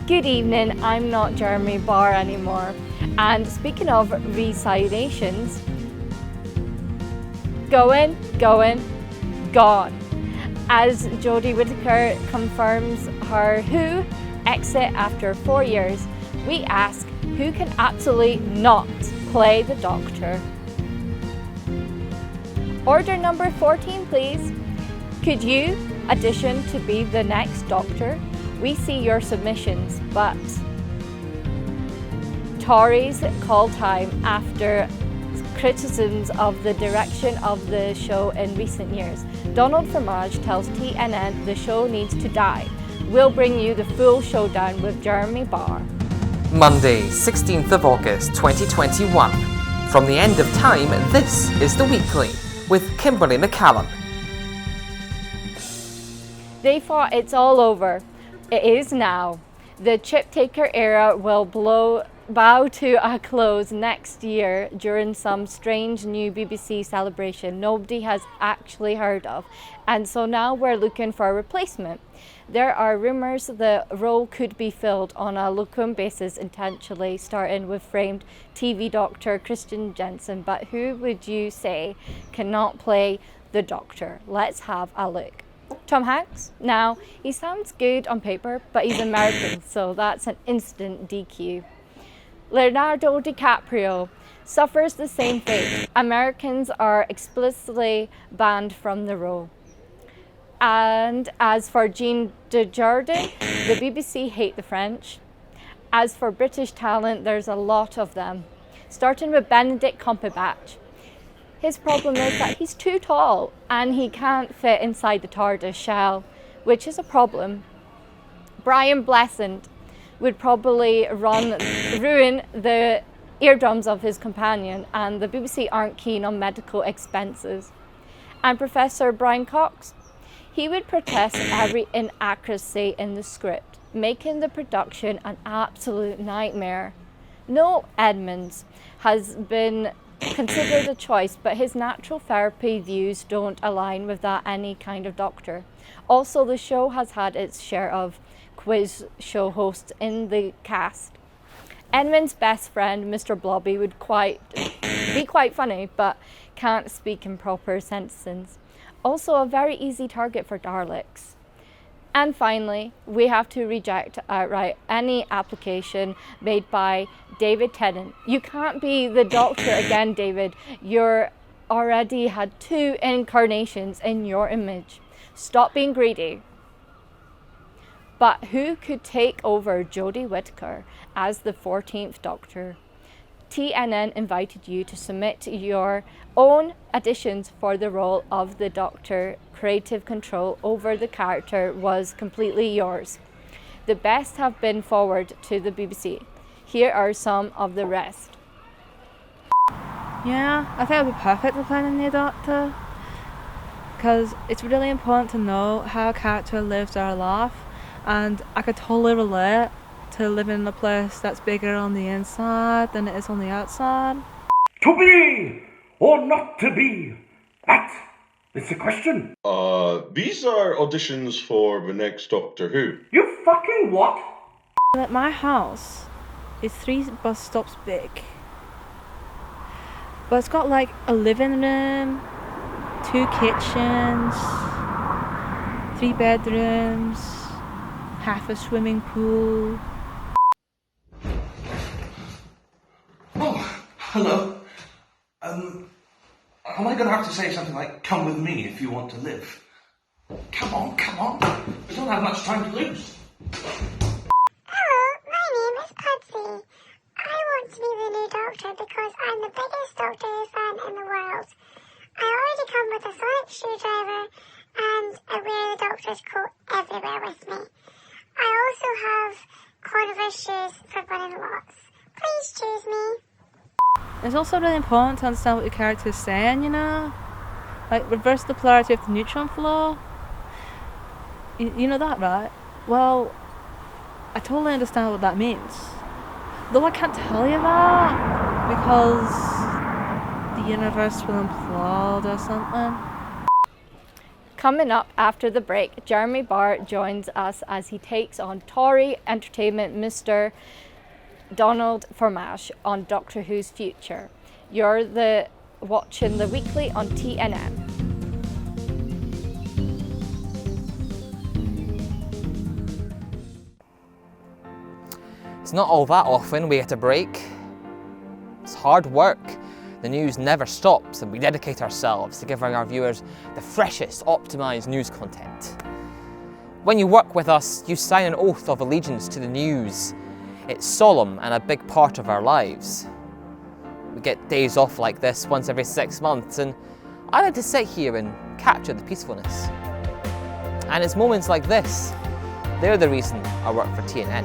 Good evening, I'm not Jeremy Barr anymore. And speaking of resignations, going, gone. As Jodie Whittaker confirms her Who exit after 4 years, we ask who can absolutely not play the Doctor. Order number 14, please. Could you audition to be the next Doctor? We see your submissions, but Tories call time after criticisms of the direction of the show in recent years. Donald Fromage tells TNN the show needs to die. We'll bring you the full showdown with Jeremy Barr. Monday, 16th of August 2021. From the end of time, this is The Weekly with Kimberly McCallum. They thought it's all over. It is now. The chip taker era will bow to a close next year during some strange new BBC celebration nobody has actually heard of, and so now we're looking for a replacement. There are rumours the role could be filled on a locum basis intentionally, starting with famed TV doctor Kristin Jensen, but who would you say cannot play the Doctor? Let's have a look. Tom Hanks? Now, he sounds good on paper, but he's American, so that's an instant DQ. Leonardo DiCaprio suffers the same fate. Americans are explicitly banned from the role. And as for Jean Dujardin, the BBC hate the French. As for British talent, there's a lot of them, starting with Benedict Cumberbatch. His problem is that he's too tall and he can't fit inside the TARDIS shell, which is a problem. Brian Blessed would probably ruin the eardrums of his companion, and the BBC aren't keen on medical expenses. And Professor Brian Cox, he would protest every inaccuracy in the script, making the production an absolute nightmare. Noel Edmonds has been considered a choice, but his natural therapy views don't align with that any kind of doctor. Also, the show has had its share of quiz show hosts in the cast. Edmund's best friend, Mr. Blobby, would be quite funny, but can't speak in proper sentences. Also a very easy target for Daleks. And finally, we have to reject outright any application made by David Tennant. You can't be the Doctor again, David. You're already had 2 incarnations in your image. Stop being greedy. But who could take over Jodie Whittaker as the 14th Doctor? TNN invited you to submit your own auditions for the role of the Doctor. Creative control over the character was completely yours. The best have been forwarded to the BBC. Here are some of the rest. Yeah, I think it would be perfect to play the new Doctor, because it's really important to know how a character lives their life, and I could totally relate to living in a place that's bigger on the inside than it is on the outside. To be or not to be? That is the question. These are auditions for the next Doctor Who. You fucking what? Like, my house is 3 bus stops big, but it's got like a living room, 2 kitchens, 3 bedrooms, half a swimming pool. Oh, hello. Am I going to have to say something like, come with me if you want to live? Come on. We don't have much time to lose. Hello, my name is Patsy. I want to be the new Doctor because I'm the biggest Doctor Who fan in the world. I already come with a sonic screwdriver and I wear the Doctor's coat everywhere with me. I also have Cordover's shoes for running lots. Please choose me. It's also really important to understand what your character is saying, you know? Like, reverse the polarity of the neutron flow. You know that, right? Well, I totally understand what that means. Though I can't tell you that, because the universe will implode or something. Coming up after the break, Jeremy Barr joins us as he takes on Tory entertainment Mr. Donald Fromage on Doctor Who's future. You're watching The Weekly on TNN. It's not all that often we get a break. It's hard work. The news never stops, and we dedicate ourselves to giving our viewers the freshest, optimised news content. When you work with us, you sign an oath of allegiance to the news. It's solemn and a big part of our lives. We get days off like this once every 6 months, and I like to sit here and capture the peacefulness. And it's moments like this, they're the reason I work for TNN.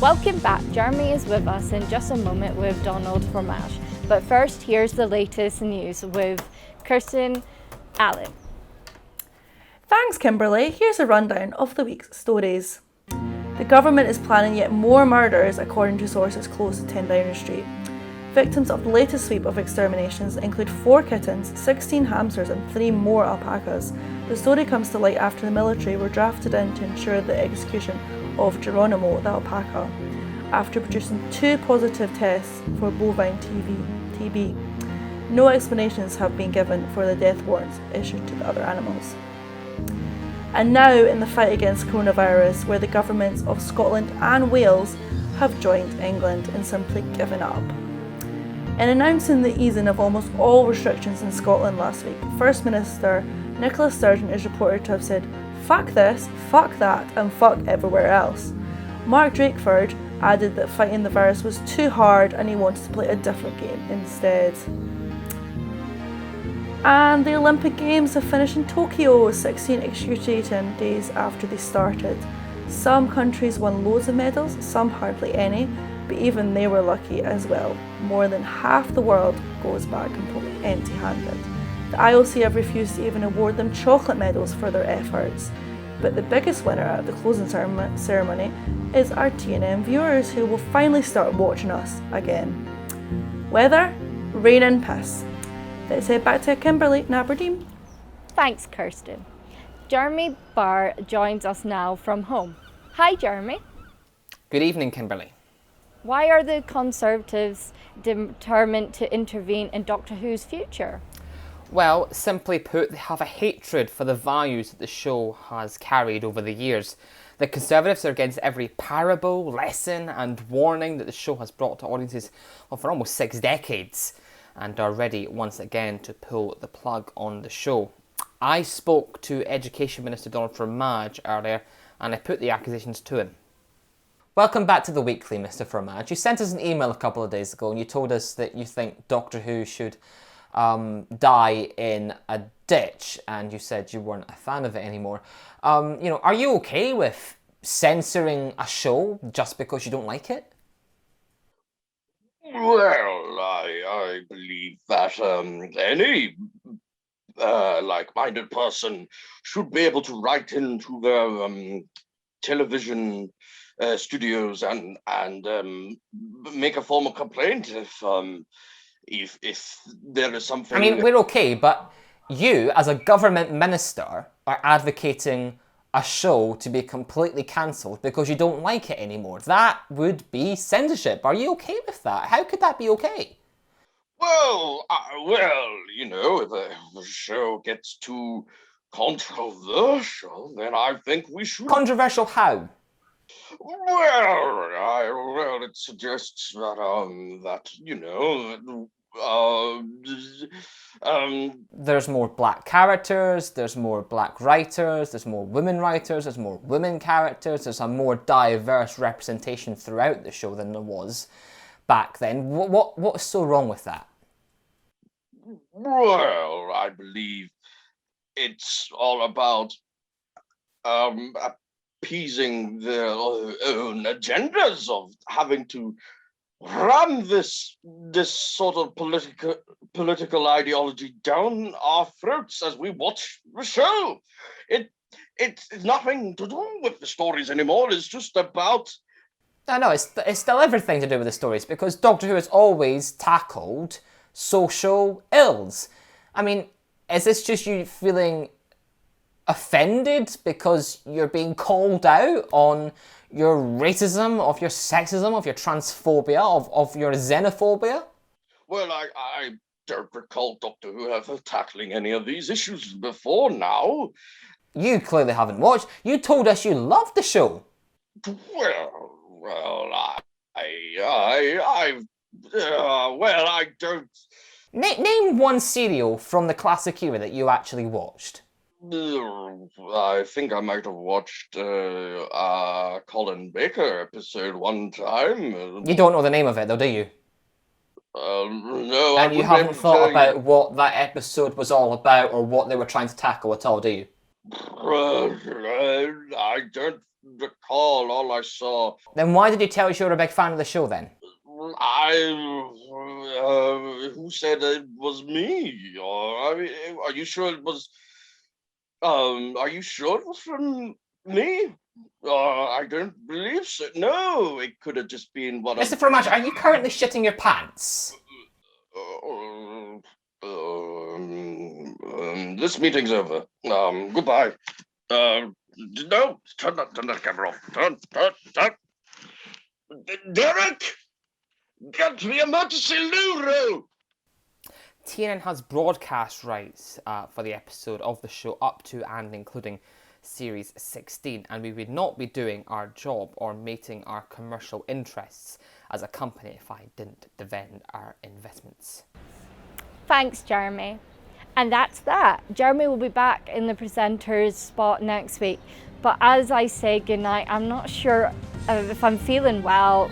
Welcome back. Jeremy is with us in just a moment with Donald Fromage. But first, here's the latest news with Kristin Allen. Thanks, Kimberly. Here's a rundown of the week's stories. The government is planning yet more murders, according to sources close to 10 Downing Street. Victims of the latest sweep of exterminations include 4 kittens, 16 hamsters and 3 more alpacas. The story comes to light after the military were drafted in to ensure the execution of Geronimo the alpaca, after producing 2 positive tests for bovine TB. No explanations have been given for the death warrants issued to the other animals. And now in the fight against coronavirus, where the governments of Scotland and Wales have joined England in simply giving up. In announcing the easing of almost all restrictions in Scotland last week, First Minister Nicola Sturgeon is reported to have said, "Fuck this, fuck that, and fuck everywhere else." Mark Drakeford added that fighting the virus was too hard and he wanted to play a different game instead. And the Olympic Games have finished in Tokyo, 16 excruciating days after they started. Some countries won loads of medals, some hardly any, but even they were lucky as well. More than half the world goes back completely empty-handed. The IOC have refused to even award them chocolate medals for their efforts. But the biggest winner at the closing ceremony is our TNM viewers, who will finally start watching us again. Weather, rain and piss. Let's head back to Kimberly in Aberdeen. Thanks, Kristin. Jeremy Barr joins us now from home. Hi, Jeremy. Good evening, Kimberly. Why are the Conservatives determined to intervene in Doctor Who's future? Well, simply put, they have a hatred for the values that the show has carried over the years. The Conservatives are against every parable, lesson and warning that the show has brought to audiences for almost 6 decades, and are ready once again to pull the plug on the show. I spoke to Education Minister Donald Fromage earlier, and I put the accusations to him. Welcome back to The Weekly, Mr. Fromage. You sent us an email a couple of days ago and you told us that you think Doctor Who should die in a ditch, and you said you weren't a fan of it anymore. Are you okay with censoring a show just because you don't like it? Well, I believe that any like-minded person should be able to write into their television studios and make a formal complaint if there is something. I mean, we're okay, but you, as a government minister, are advocating a show to be completely cancelled because you don't like it anymore. That would be censorship. Are you okay with that? How could that be okay? Well, if a show gets too controversial, then I think we should. Controversial how? Well, it suggests there's more black characters, there's more black writers, there's more women writers, there's more women characters, there's a more diverse representation throughout the show than there was back then. What's so wrong with that? Well, I believe it's all about appeasing their own agendas of having to ram this sort of political ideology down our throats as we watch the show. It It's nothing to do with the stories anymore. It's just about... No, it's still everything to do with the stories, because Doctor Who has always tackled social ills. I mean, is this just you feeling offended because you're being called out on your racism, of your sexism, of your transphobia, of your xenophobia? Well, I don't recall Doctor Who ever tackling any of these issues before now. You clearly haven't watched. You told us you loved the show. Well, I don't... Name one serial from the classic era that you actually watched. I think I might have watched a Colin Baker episode one time. You don't know the name of it though, do you? No, and you haven't thought about what that episode was all about or what they were trying to tackle at all, do you? I don't recall. All I saw... Then why did you tell us you were a big fan of the show then? Who said it was me? Or, I mean, are you sure it was... are you sure it was from me? I don't believe so. No, it could have just been one of... Mr. Fromage, are you currently shitting your pants? This meeting's over. Goodbye. No, turn that camera off. Turn. Derek! Get the emergency loo! TNN has broadcast rights for the episode of the show up to and including Series 16, and we would not be doing our job or meeting our commercial interests as a company if I didn't defend our investments. Thanks, Jeremy. And that's that. Jeremy will be back in the presenter's spot next week. But as I say goodnight, I'm not sure if I'm feeling well.